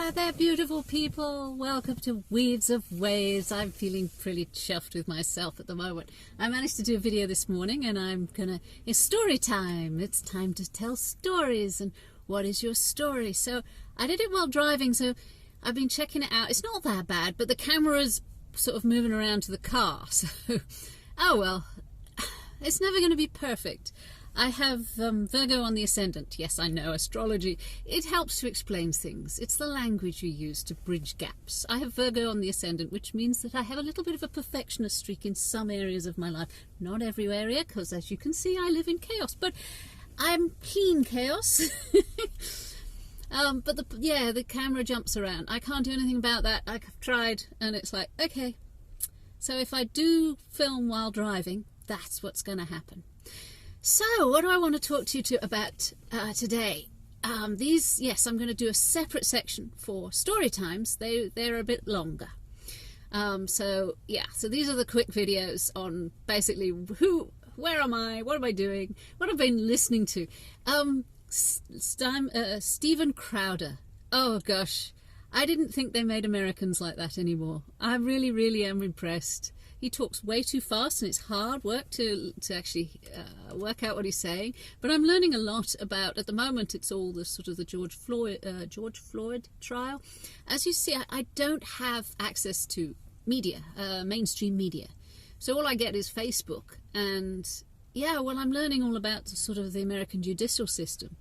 Hi there, beautiful people. Welcome to Weaves of Waves. I'm feeling pretty chuffed with myself at the moment. I managed to do a video this morning and it's story time. It's time to tell stories. And what is your story? So I did it while driving, so I've been checking it out. It's not that bad, but the camera's sort of moving around to the car. So, oh well, it's never going to be perfect. I have Virgo on the ascendant. Yes, I know, astrology. It helps to explain things. It's the language you use to bridge gaps. I have Virgo on the ascendant, which means that I have a little bit of a perfectionist streak in some areas of my life. Not every area, because as you can see, I live in chaos. But I'm clean chaos. But the camera jumps around. I can't do anything about that. I've tried, and it's like, okay. So if I do film while driving, that's what's going to happen. So, what do I want to talk to you about today? I'm going to do a separate section for story times. They're a bit longer. So these are the quick videos on basically where am I, what am I doing, what I've been listening to. Steven Crowder. Oh gosh, I didn't think they made Americans like that anymore. I really, really am impressed. He talks way too fast, and it's hard work to actually work out what he's saying. But I'm learning a lot about, at the moment, it's all the sort of the George Floyd trial. As you see, I don't have access to media, mainstream media. So all I get is Facebook. And yeah, well, I'm learning all about sort of the American judicial system.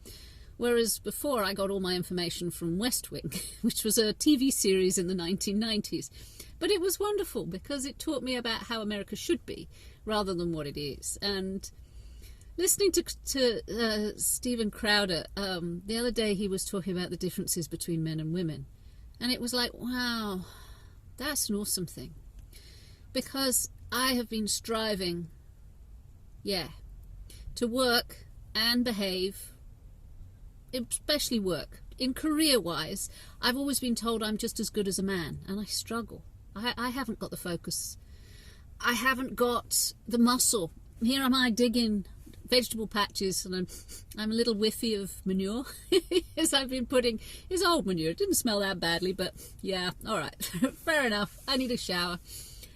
Whereas before I got all my information from West Wing, which was a TV series in the 1990s. But it was wonderful because it taught me about how America should be rather than what it is. And listening to Steven Crowder, the other day he was talking about the differences between men and women. And it was like, wow, that's an awesome thing. Because I have been striving, to work and behave, especially work. In career-wise, I've always been told I'm just as good as a man, and I struggle. I haven't got the focus. I haven't got the muscle. Here am I digging vegetable patches, and I'm a little whiffy of manure. As I've been putting, it's old manure. It didn't smell that badly, but yeah, all right, fair enough. I need a shower.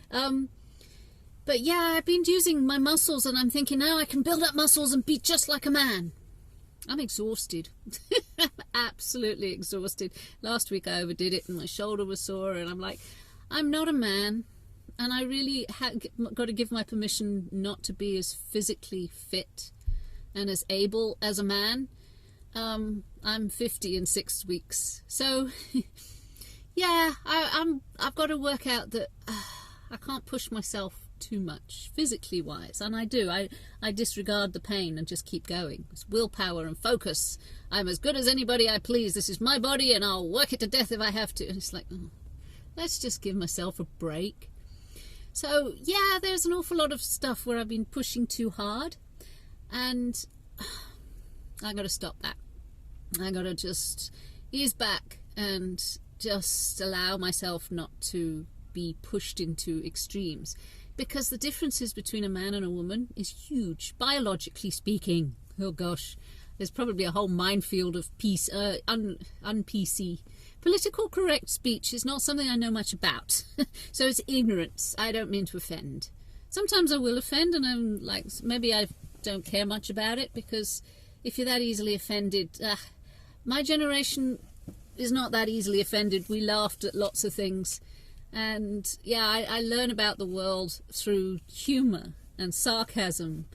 But yeah, I've been using my muscles, and I'm thinking now I can build up muscles and be just like a man. I'm exhausted. I'm absolutely exhausted. Last week I overdid it, and my shoulder was sore, and I'm like, I'm not a man, and I really got to give my permission not to be as physically fit and as able as a man. I'm 50 in 6 weeks, so yeah, I've got to work out that I can't push myself too much physically wise, and I do. I disregard the pain and just keep going. It's willpower and focus. I'm as good as anybody I please. This is my body, and I'll work it to death if I have to. And it's like, let's just give myself a break. So yeah, there's an awful lot of stuff where I've been pushing too hard, and I got to stop that. I got to just ease back and just allow myself not to be pushed into extremes, because the differences between a man and a woman is huge, biologically speaking. Oh gosh, there's probably a whole minefield of un-PC. Political correct speech is not something I know much about, so it's ignorance. I don't mean to offend. Sometimes I will offend, and I'm like, maybe I don't care much about it, because if you're that easily offended, my generation is not that easily offended. We laughed at lots of things. And yeah, I learn about the world through humour and sarcasm,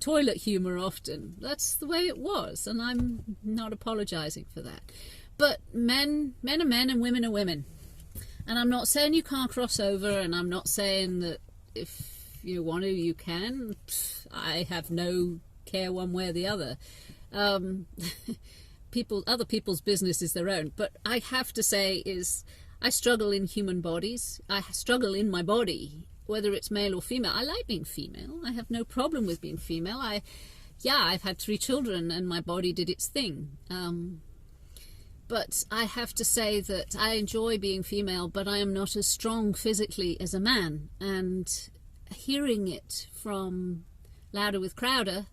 toilet humour often. That's the way it was, and I'm not apologising for that. But men are men and women are women. And I'm not saying you can't cross over, and I'm not saying that if you want to, you can. I have no care one way or the other. Other people's business is their own. But I have to say is, I struggle in human bodies. I struggle in my body, whether it's male or female. I like being female. I have no problem with being female. I've had 3 children, and my body did its thing. But I have to say that I enjoy being female, but I am not as strong physically as a man. And hearing it from Louder with Crowder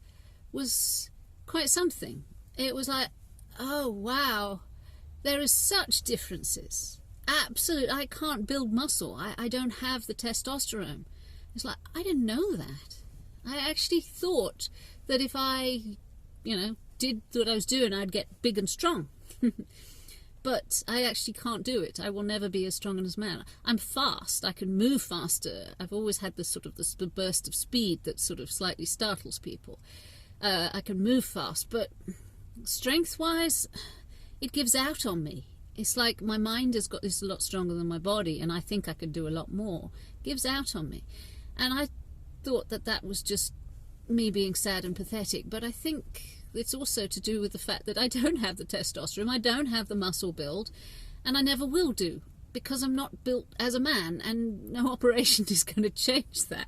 was quite something. It was like, oh wow, there is such differences. Absolutely. I can't build muscle. I don't have the testosterone. It's like, I didn't know that. I actually thought that if I, did what I was doing, I'd get big and strong. But I actually can't do it. I will never be as strong as a man. I'm fast. I can move faster. I've always had this the burst of speed that sort of slightly startles people. I can move fast, but strength-wise, it gives out on me. It's like my mind has got this a lot stronger than my body, and I think I could do a lot more. It gives out on me. And I thought that was just me being sad and pathetic, but I think it's also to do with the fact that I don't have the testosterone, I don't have the muscle build, and I never will do, because I'm not built as a man, and no operation is going to change that.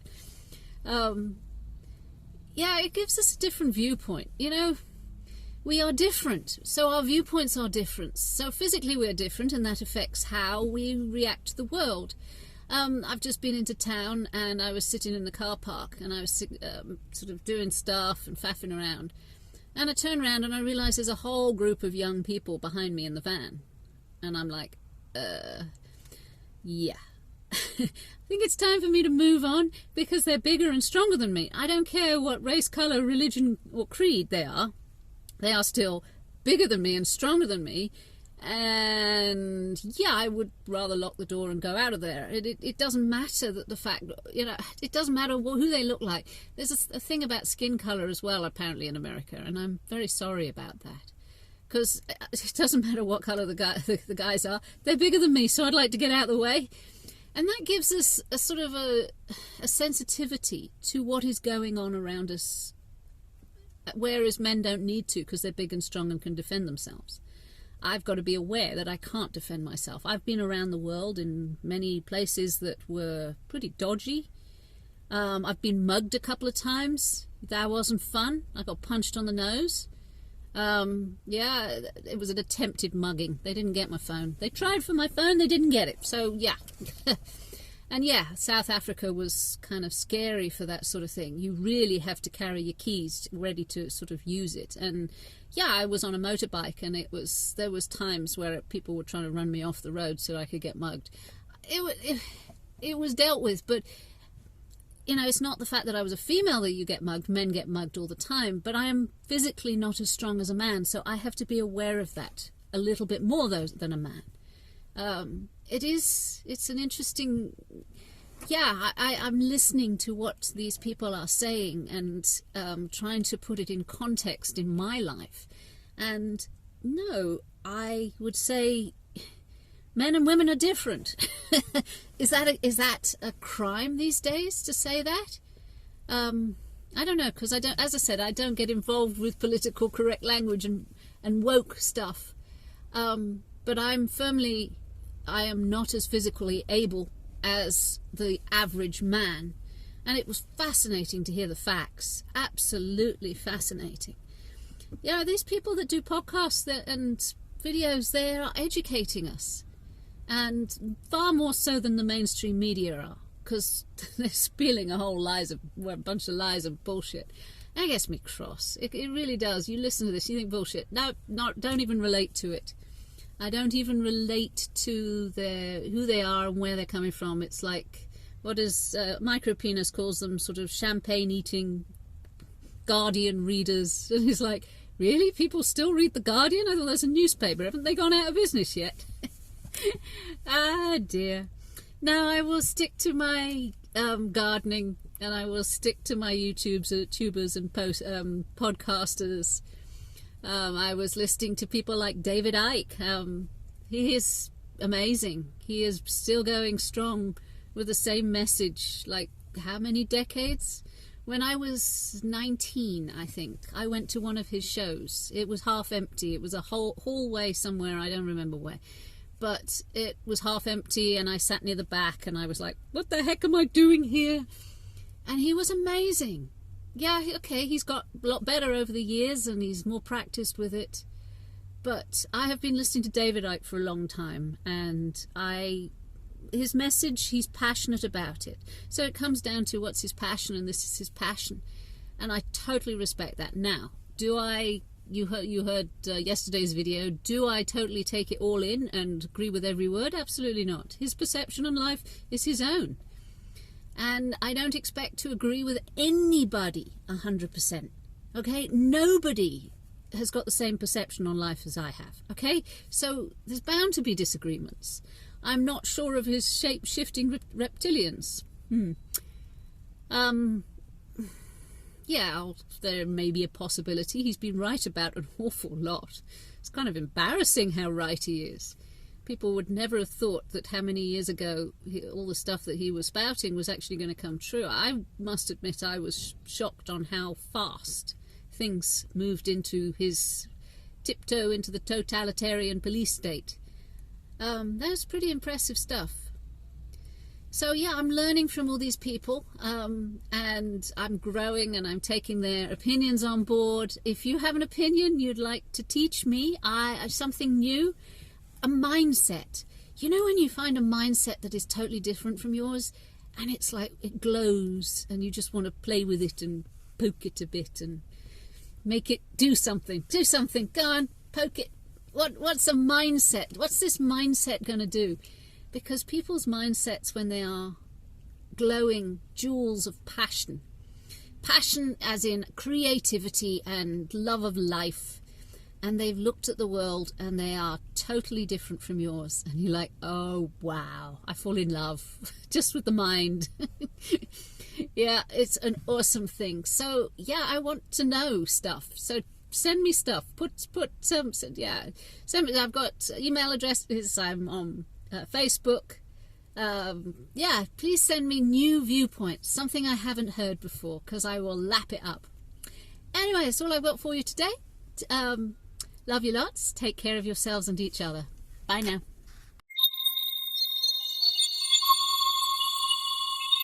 Yeah, it gives us a different viewpoint. We are different, so our viewpoints are different. So physically we're different, and that affects how we react to the world. I've just been into town, and I was sitting in the car park, and I was sort of doing stuff and faffing around. And I turn around and I realise there's a whole group of young people behind me in the van. And I'm like, yeah. I think it's time for me to move on, because they're bigger and stronger than me. I don't care what race, colour, religion or creed they are. They are still bigger than me and stronger than me. And yeah, I would rather lock the door and go out of there. It doesn't matter that the fact, it doesn't matter who they look like. There's a thing about skin colour as well, apparently, in America, and I'm very sorry about that. Because it doesn't matter what colour the guys are, they're bigger than me, so I'd like to get out of the way. And that gives us a sort of a sensitivity to what is going on around us, whereas men don't need to, because they're big and strong and can defend themselves. I've got to be aware that I can't defend myself. I've been around the world in many places that were pretty dodgy. I've been mugged a couple of times. That wasn't fun. I got punched on the nose. Yeah, it was an attempted mugging. They didn't get my phone. They tried for my phone, they didn't get it. So, yeah. And yeah, South Africa was kind of scary for that sort of thing. You really have to carry your keys ready to sort of use it. And yeah, I was on a motorbike, and there was times where people were trying to run me off the road so I could get mugged. It was dealt with, but it's not the fact that I was a female that you get mugged. Men get mugged all the time, but I am physically not as strong as a man, so I have to be aware of that a little bit more than a man. It's an interesting, I'm listening to what these people are saying, and trying to put it in context in my life. And no, I would say men and women are different. Is that a crime these days to say that? I don't know, because as I said, I don't get involved with political correct language and woke stuff. But I am not as physically able as the average man. And it was fascinating to hear the facts. Absolutely fascinating. These people that do podcasts and videos, they are educating us. And far more so than the mainstream media are. Because they're spilling a bunch of lies and bullshit. That gets me cross. It really does. You listen to this, you think bullshit. No, don't even relate to it. I don't even relate to who they are and where they're coming from. It's like, what is Micropenis calls them, sort of champagne-eating Guardian readers. And he's like, really? People still read The Guardian? I thought that's a newspaper. Haven't they gone out of business yet? Ah, dear. Now I will stick to my gardening, and I will stick to my YouTubers and podcasters. I was listening to people like David Icke. He is amazing. He is still going strong with the same message. Like, how many decades? When I was 19, I think, I went to one of his shows. It was half empty. It was a hallway somewhere, I don't remember where. But it was half empty, and I sat near the back, and I was like, what the heck am I doing here? And he was amazing. Yeah, okay, he's got a lot better over the years, and he's more practiced with it. But I have been listening to David Icke for a long time, and his message, he's passionate about it. So it comes down to what's his passion, and this is his passion. And I totally respect that. Now, do I you heard yesterday's video. Do I totally take it all in and agree with every word? Absolutely not. His perception on life is his own. And I don't expect to agree with anybody 100%. Okay? Nobody has got the same perception on life as I have. Okay? So there's bound to be disagreements. I'm not sure of his shape-shifting reptilians. Yeah, there may be a possibility. He's been right about an awful lot. It's kind of embarrassing how right he is. People would never have thought that how many years ago all the stuff that he was spouting was actually going to come true. I must admit I was shocked on how fast things moved into his tiptoe into the totalitarian police state. That's pretty impressive stuff. So yeah, I'm learning from all these people, and I'm growing and I'm taking their opinions on board. If you have an opinion you'd like to teach me, something new, a mindset. You know when you find a mindset that is totally different from yours, and it's like it glows and you just want to play with it and poke it a bit and make it do something. Do something. Go on, poke it. What's a mindset? What's this mindset going to do? Because people's mindsets, when they are glowing jewels of passion as in creativity and love of life, and they've looked at the world and they are totally different from yours, and you're like, oh wow, I fall in love just with the mind. Yeah, it's an awesome thing. So yeah, I want to know stuff. So send me stuff. Send me. I've got email addresses. I'm on Facebook. Yeah, please send me new viewpoints, something I haven't heard before, because I will lap it up. Anyway, that's all I've got for you today. Love you lots. Take care of yourselves and each other. Bye now.